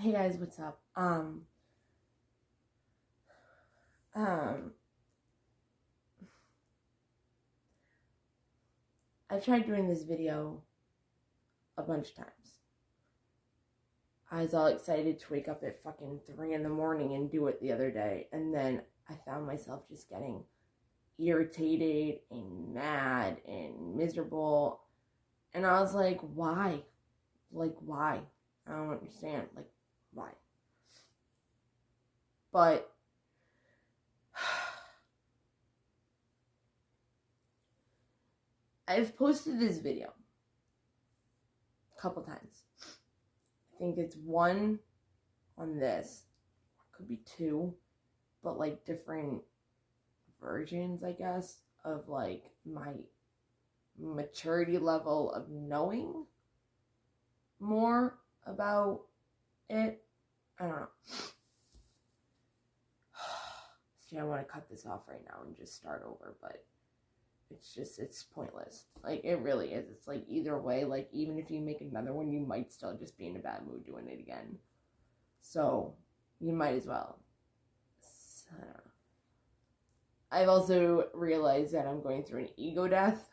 Hey guys, what's up? Um, I've tried doing this video a bunch of times. I was all excited to wake up at fucking 3 in the morning and do it the other day, and then I found myself just getting irritated and mad and miserable, and I was like, why? Like, why? I don't understand. Like, why? But I've posted this video a couple times. I think it's one on this, could be two, but like different versions, I guess, of like my maturity level of knowing more about it. I don't know. See, I want to cut this off right now and just start over, but it's pointless. Like, it really is. It's like either way, like even if you make another one, you might still just be in a bad mood doing it again. So you might as well. I don't know. I've also realized that I'm going through an ego death.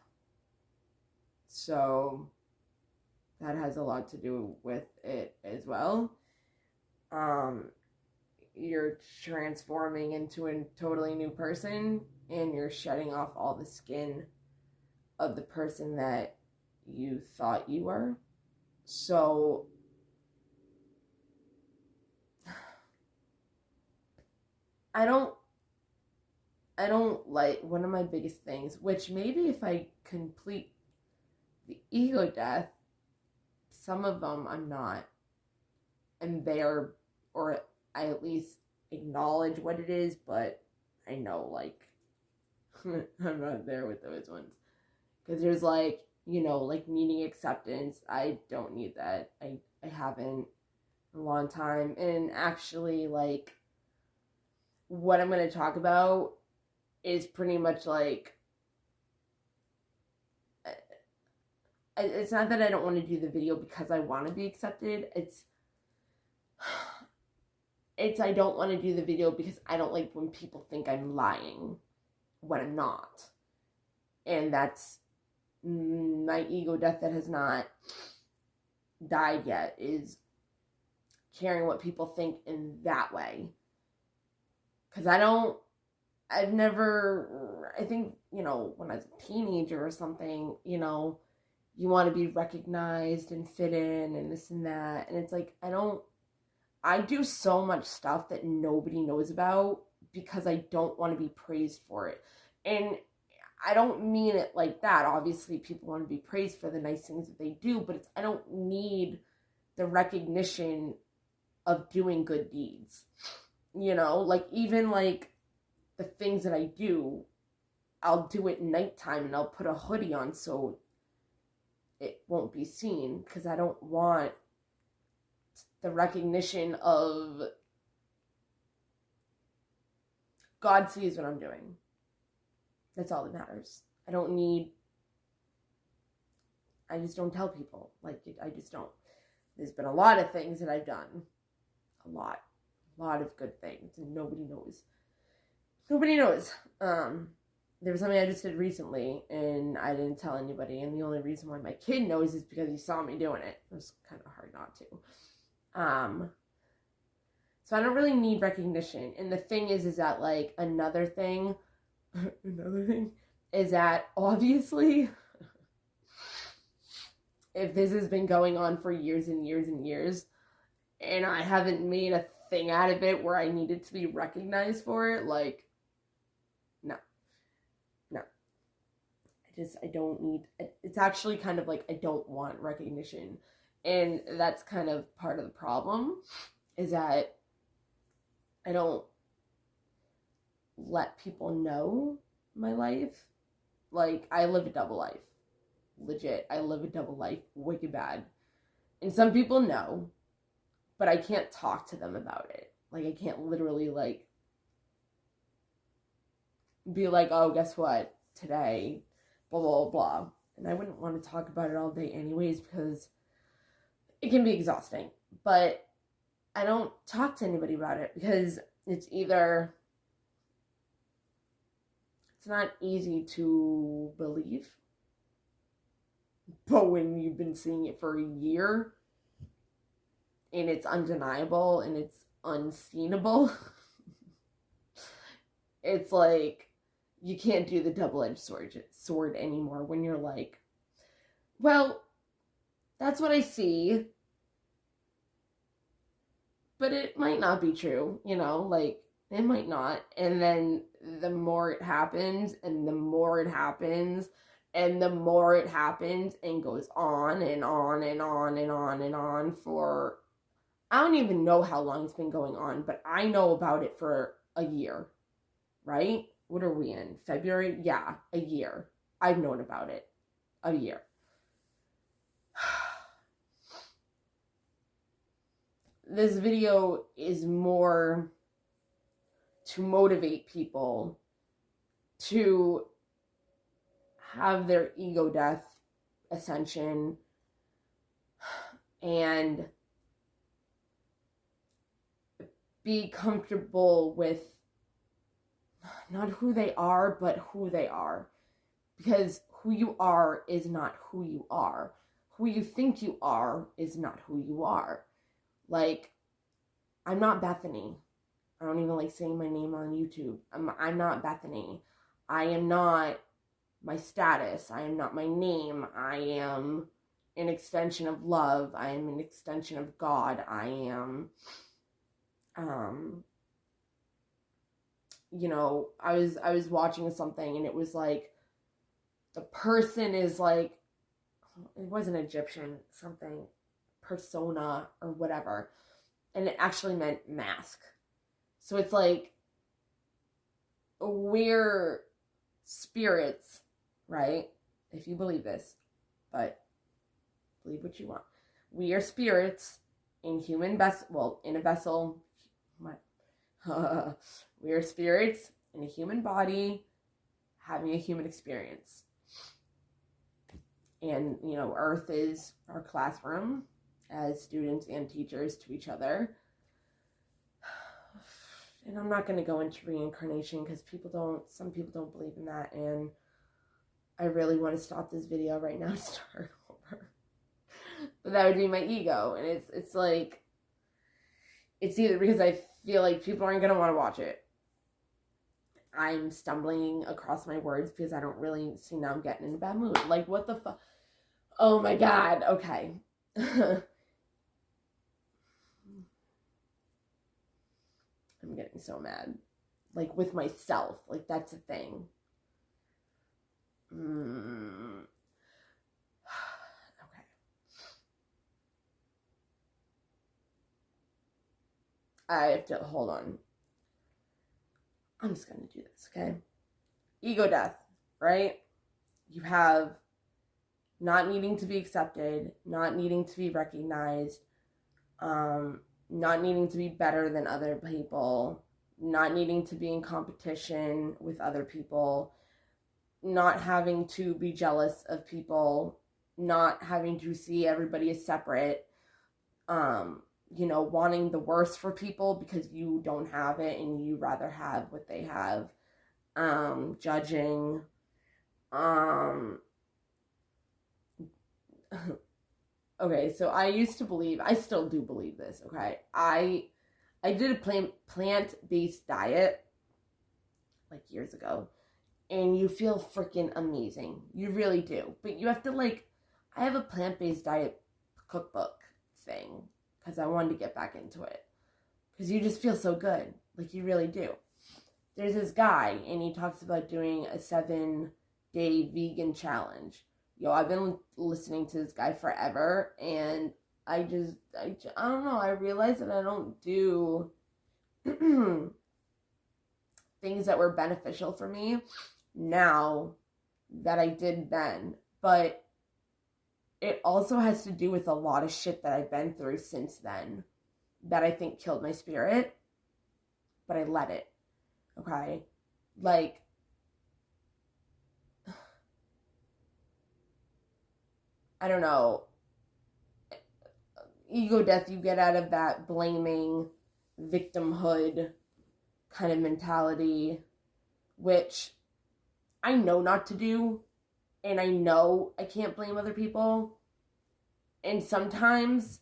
So that has a lot to do with it as well. You're transforming into a totally new person, and you're shedding off all the skin of the person that you thought you were. So I don't like, one of my biggest things, which maybe if I complete the ego death, some of them I'm not, and they are, or I at least acknowledge what it is, but I know, like, I'm not there with those ones. Because there's, like, like needing acceptance. I don't need that. I haven't in a long time. And actually, like, what I'm going to talk about is pretty much, like, it's not that I don't want to do the video because I want to be accepted. It's I don't want to do the video because I don't like when people think I'm lying when I'm not. And that's my ego death that has not died yet, is caring what people think in that way. Because I think, when I was a teenager or something, you want to be recognized and fit in and this and that. And it's like, I do so much stuff that nobody knows about because I don't want to be praised for it. And I don't mean it like that. Obviously, people want to be praised for the nice things that they do, but I don't need the recognition of doing good deeds. Like, even like the things that I do, I'll do it nighttime and I'll put a hoodie on so it won't be seen, because I don't want the recognition of God sees what I'm doing. That's all that matters. I just don't tell people. Like, I just don't. There's been a lot of things that I've done. A lot of good things, and nobody knows. There was something I just did recently, and I didn't tell anybody, and the only reason why my kid knows is because he saw me doing it. It was kind of hard not to. So I don't really need recognition. And the thing is that, like, another thing is that, obviously, if this has been going on for years and years and years, and I haven't made a thing out of it where I needed to be recognized for it, like, no. I don't need, it's actually kind of like, I don't want recognition. And that's kind of part of the problem, is that I don't let people know my life. Like, I live a double life. Legit, I live a double life, wicked bad. And some people know, but I can't talk to them about it. Like, I can't literally, like, be like, oh, guess what? Today, blah, blah, blah. And I wouldn't want to talk about it all day anyways, because it can be exhausting. But I don't talk to anybody about it because it's not easy to believe, but when you've been seeing it for a year and it's undeniable and it's unseenable, it's like you can't do the double-edged sword anymore when you're like, well, that's what I see, but it might not be true, like it might not. And then the more it happens and the more it happens and the more it happens and goes on and on and on and on and on for, I don't even know how long it's been going on, but I know about it for a year, right? What are we in? February? Yeah, a year. I've known about it. A year. This video is more to motivate people to have their ego death ascension and be comfortable with not who they are, but who they are. Because who you are is not who you are. Who you think you are is not who you are. Like, I'm not Bethany. I don't even like saying my name on YouTube. I'm not Bethany. I am not my status. I am not my name. I am an extension of love. I am an extension of God. I am, I was watching something and it was like, the person is like, it wasn't Egyptian, something, persona or whatever. And it actually meant mask. So it's like, we're spirits, right? If you believe this, but believe what you want. We are spirits in human vessel, in a vessel. We are spirits in a human body having a human experience. And, Earth is our classroom as students and teachers to each other. And I'm not going to go into reincarnation because some people don't believe in that. And I really want to stop this video right now and start over. But that would be my ego. And it's like, it's either because I feel like people aren't going to want to watch it. I'm stumbling across my words because I don't really see, now I'm getting in a bad mood. Like, what the fuck? Oh my God. Okay. I'm getting so mad. Like, with myself. Like, that's a thing. Okay. I have to, hold on. I'm just going to do this, okay? Ego death, right? You have not needing to be accepted, not needing to be recognized, not needing to be better than other people, not needing to be in competition with other people, not having to be jealous of people, not having to see everybody as separate, wanting the worst for people because you don't have it and you rather have what they have, judging, okay, so I used to believe, I still do believe this, okay? I did a plant-based diet like years ago, and you feel freaking amazing. You really do. But you have to, like, I have a plant-based diet cookbook thing because I wanted to get back into it. Because you just feel so good. Like, you really do. There's this guy, and he talks about doing a 7-day vegan challenge. I've been listening to this guy forever, and I don't know, I realize that I don't do things that were beneficial for me now that I did then. But it also has to do with a lot of shit that I've been through since then that I think killed my spirit, but I let it, okay? Like, I don't know. ego death you get out of that blaming, victimhood kind of mentality, which I know not to do, and I know I can't blame other people. And sometimes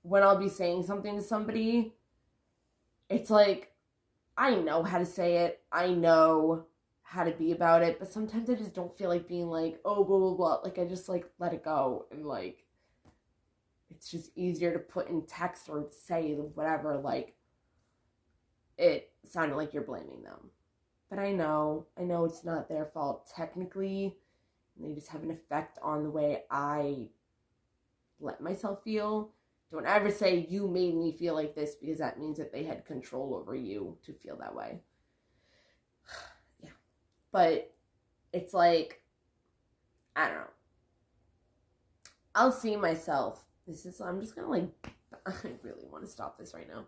when I'll be saying something to somebody, it's like, I know how to say it, I know how to be about it, but sometimes I just don't feel like being like, oh, blah, blah, blah. Like, I just, like, let it go, and, like, it's just easier to put in text or say whatever, like, it sounded like you're blaming them. But I know it's not their fault technically. They just have an effect on the way I let myself feel. Don't ever say you made me feel like this, because that means that they had control over you to feel that way. Yeah. But it's like, I don't know. I'll see myself. I'm just gonna like, I really want to stop this right now.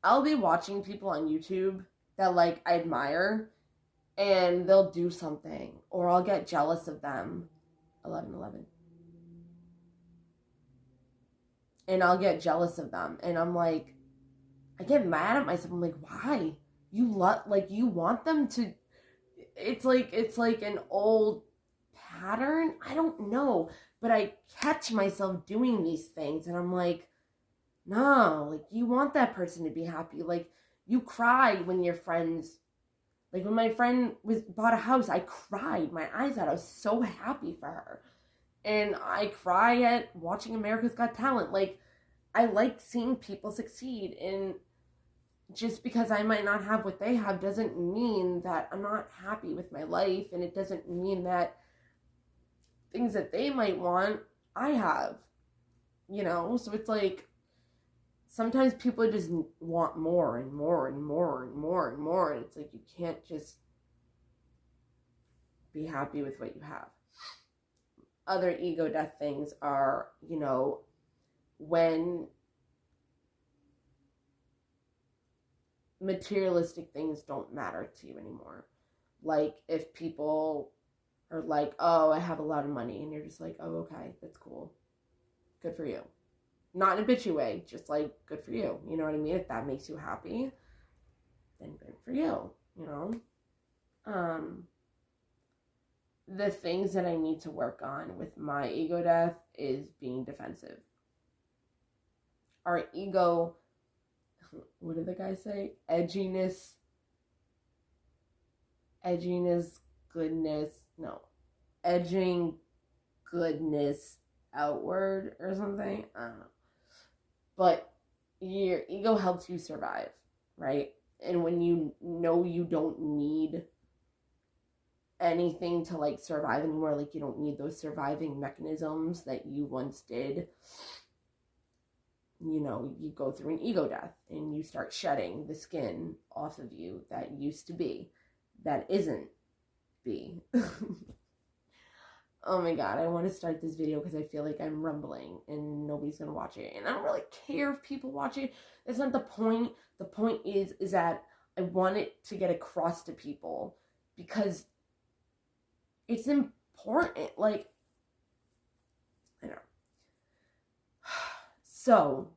I'll be watching people on YouTube that like I admire, and they'll do something, or I'll get jealous of them. 11:11. And I'll get jealous of them, and I'm like, I get mad at myself. I'm like, why? You want them to. It's like an old pattern. I don't know, but I catch myself doing these things, and I'm like, no, like, you want that person to be happy. Like, you cry when your friends, like, when my friend bought a house, I cried my eyes out. I was so happy for her. And I cry at watching America's Got Talent. Like, I like seeing people succeed, and just because I might not have what they have doesn't mean that I'm not happy with my life, and it doesn't mean that things that they might want, I have, So it's like, sometimes people just want more and more and more and more and more, and it's like, you can't just be happy with what you have. Other ego death things are, when materialistic things don't matter to you anymore. Like, if people are like, oh, I have a lot of money, and you're just like, oh, okay, that's cool. Good for you. Not in a bitchy way, just like, good for you. You know what I mean? If that makes you happy, then good for you, The things that I need to work on with my ego death is being defensive. Our ego, what did the guy say? Edginess, goodness, no. Edging goodness outward or something. I don't know. But your ego helps you survive, right? And when you know you don't need anything to like survive anymore, like you don't need those surviving mechanisms that you once did, you go through an ego death and you start shedding the skin off of you that used to be, that isn't be. Oh my god, I want to start this video because I feel like I'm rumbling and nobody's gonna watch it, and I don't really care if people watch it. That's not the point. The point is that I want it to get across to people, because it's important. Like, I don't know. So,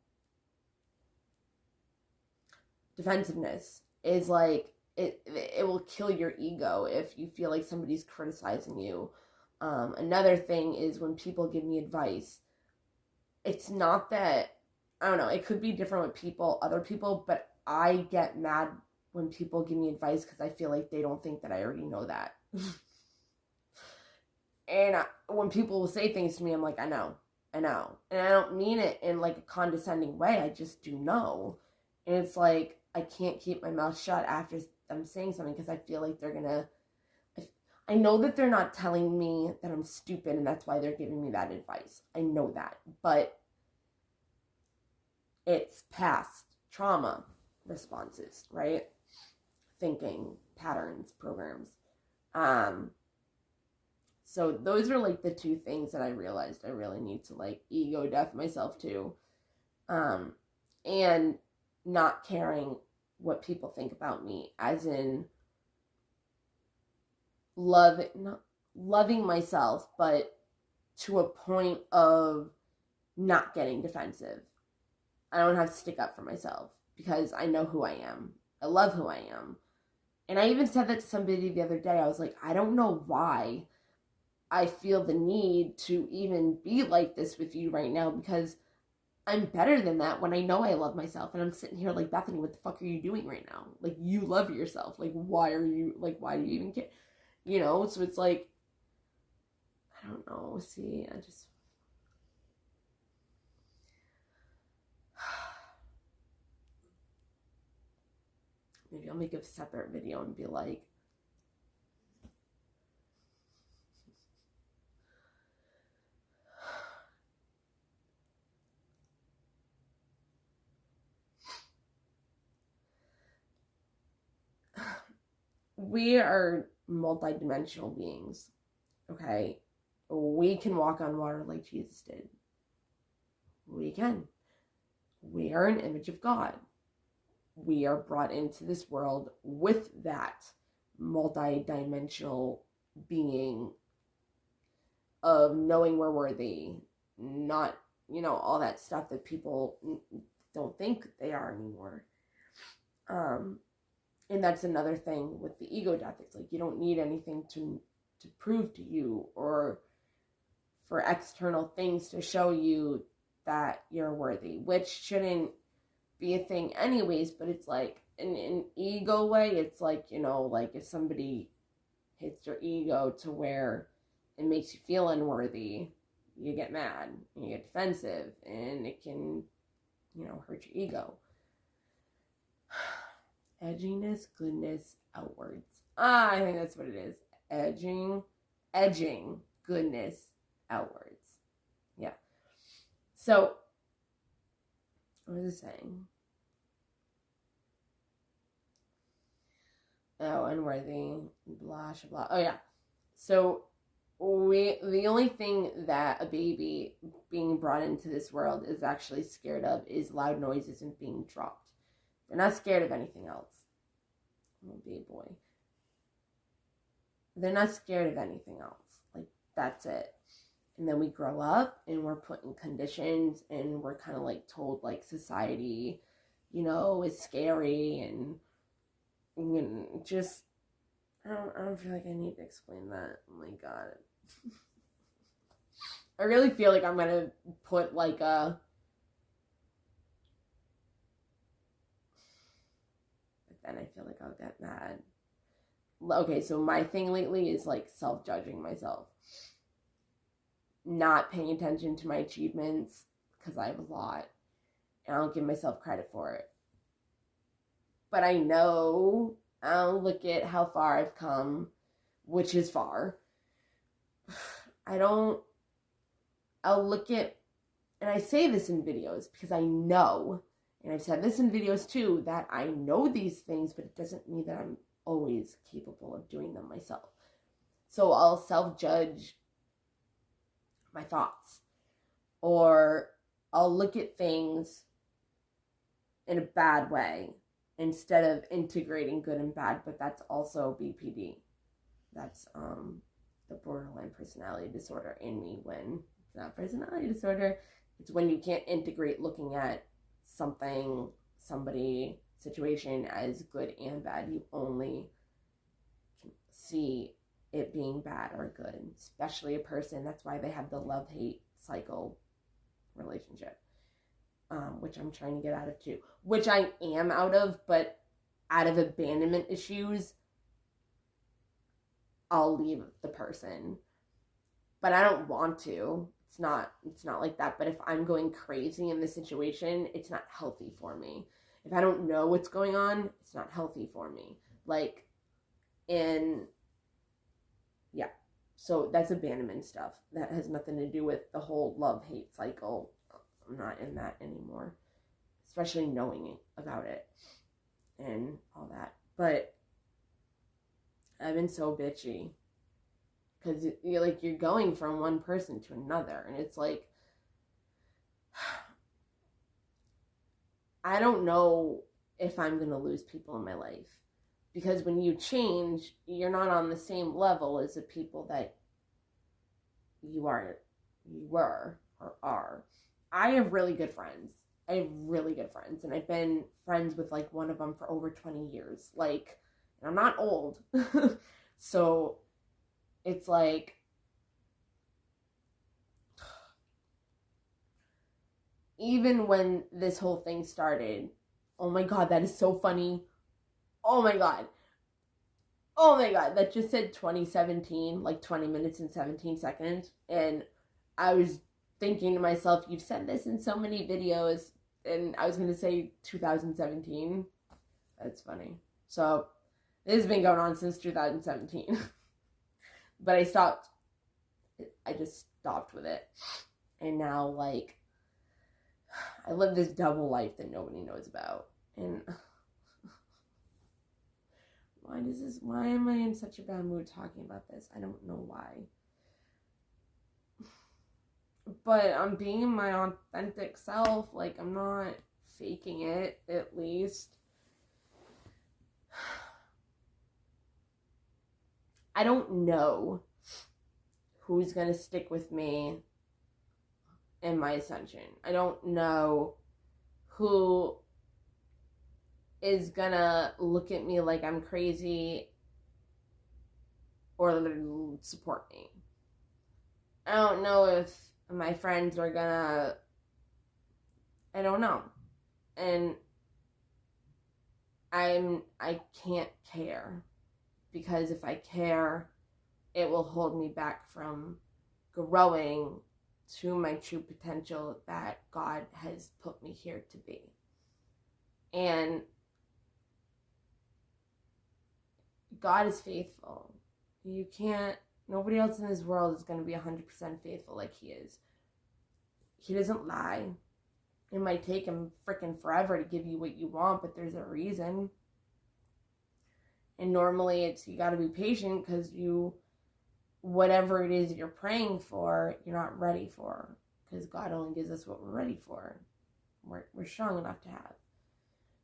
defensiveness is like, it will kill your ego if you feel like somebody's criticizing you. Another thing is when people give me advice, it's not that, I don't know, it could be different with other people, but I get mad when people give me advice because I feel like they don't think that I already know that. And when people will say things to me, I'm like, I know. And I don't mean it in like a condescending way, I just do know. And it's like, I can't keep my mouth shut after them saying something, because I feel like they're gonna, I know that they're not telling me that I'm stupid and that's why they're giving me that advice. I know that. But it's past trauma responses, right? Thinking patterns, programs. So those are like the two things that I realized I really need to like ego death myself to. And not caring what people think about me, as in loving myself, but to a point of not getting defensive. I don't have to stick up for myself because I know who I am. I love who I am. And I even said that to somebody the other day. I was like, I don't know why I feel the need to even be like this with you right now, because I'm better than that when I know I love myself. And I'm sitting here like, Bethany, what the fuck are you doing right now? Like, you love yourself. Like, why do you even care? So it's like, I don't know. See, maybe I'll make a separate video and be like, we are multidimensional beings, okay? We can walk on water like Jesus did. We can. We are an image of God. We are brought into this world with that multidimensional being of knowing we're worthy, not, all that stuff that people don't think they are anymore. And that's another thing with the ego death. It's like, you don't need anything to prove to you, or for external things to show you that you're worthy, which shouldn't be a thing anyways. But it's like, in an ego way, it's like, like if somebody hits your ego to where it makes you feel unworthy, you get mad and you get defensive, and it can, hurt your ego. Edginess, goodness, outwards. I think that's what it is. Edging, goodness, outwards. Yeah. So, what was it saying? Oh, unworthy, blah, blah. Oh, yeah. So, the only thing that a baby being brought into this world is actually scared of is loud noises and being dropped. They're not scared of anything else. Oh, baby boy. They're not scared of anything else. Like, that's it. And then we grow up and we're put in conditions and we're kind of like told like society, is scary, and just, I don't feel like I need to explain that. Oh my God. I really feel like I'm going to put like a, but then I feel like I'll get mad. Okay, so my thing lately is like self-judging myself. Not paying attention to my achievements, because I have a lot, and I don't give myself credit for it. But I know, I'll look at how far I've come, which is far. I'll look at, and I say this in videos because I know, and I've said this in videos too, that I know these things, but it doesn't mean that I'm always capable of doing them myself. So I'll self-judge my thoughts, or I'll look at things in a bad way instead of integrating good and bad. But that's also BPD. That's the borderline personality disorder in me. When it's not personality disorder, it's when you can't integrate looking at something, somebody, situation as good and bad. You only can see it being bad or good, especially a person. That's why they have the love-hate cycle relationship, which I'm trying to get out of too, which I am out of, but out of abandonment issues, I'll leave the person, but I don't want to. It's not like that. But if I'm going crazy in this situation, it's not healthy for me. If I don't know what's going on, it's not healthy for me. Like, yeah. So that's abandonment stuff. That has nothing to do with the whole love-hate cycle. I'm not in that anymore, especially knowing about it and all that. But I've been so bitchy because you're going from one person to another, and it's like, I don't know if I'm going to lose people in my life, because when you change, you're not on the same level as the people that you are you were or are. I have really good friends. I have really good friends, and I've been friends with like one of them for over 20 years. Like, and I'm not old. So it's like, even when this whole thing started, oh my God, that is so funny. Oh my God. Oh my God, that just said 2017, like 20 minutes and 17 seconds. And I was thinking to myself, you've said this in so many videos. And I was going to say 2017. That's funny. So this has been going on since 2017. But I just stopped with it. And now, like, I live this double life that nobody knows about. And why am I in such a bad mood talking about this? I don't know why. But I'm being my authentic self. Like, I'm not faking it, at least. I don't know who's going to stick with me in my ascension. I don't know who is going to look at me like I'm crazy or support me. I don't know if my friends are going to... I don't know. And I can't care, because if I care, it will hold me back from growing to my true potential that God has put me here to be. And God is faithful. Nobody else in this world is going to be 100% faithful like He is. He doesn't lie. It might take Him freaking forever to give you what you want, but there's a reason. And normally you got to be patient, because whatever it is that you're praying for, you're not ready for, because God only gives us what we're ready for. We're strong enough to have.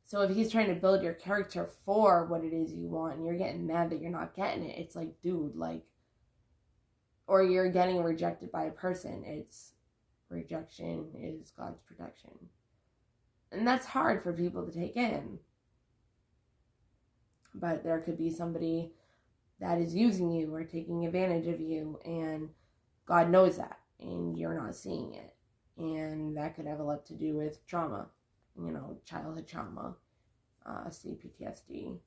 So if He's trying to build your character for what it is you want, and you're getting mad that you're not getting it, it's like, dude, like, or you're getting rejected by a person, it's rejection is God's protection. And that's hard for people to take in. But there could be somebody that is using you or taking advantage of you, and God knows that, and you're not seeing it. And that could have a lot to do with trauma, childhood trauma, CPTSD,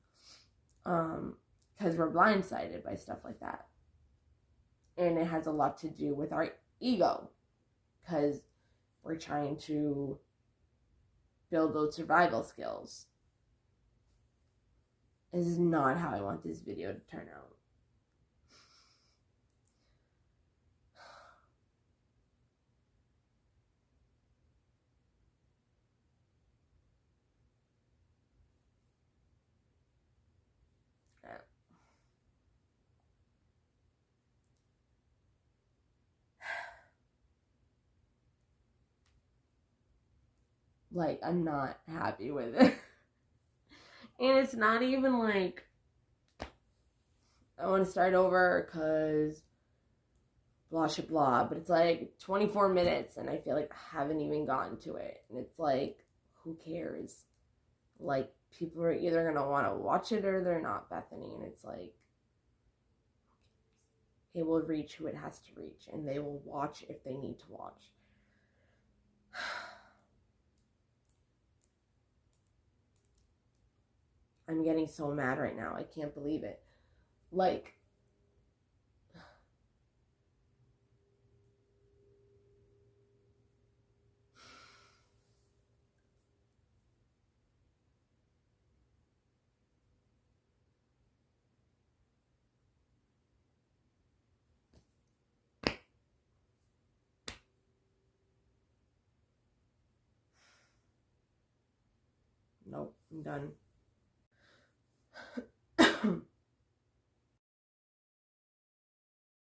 because we're blindsided by stuff like that. And it has a lot to do with our ego, because we're trying to build those survival skills. This is not how I want this video to turn out. Like, I'm not happy with it. And it's not even like I want to start over because blah, blah, blah. But it's like 24 minutes and I feel like I haven't even gotten to it. And it's like, who cares? Like, people are either going to want to watch it or they're not, Bethany. And it's like, it will reach who it has to reach. And they will watch if they need to watch. I'm getting so mad right now. I can't believe it. Like, nope, I'm done.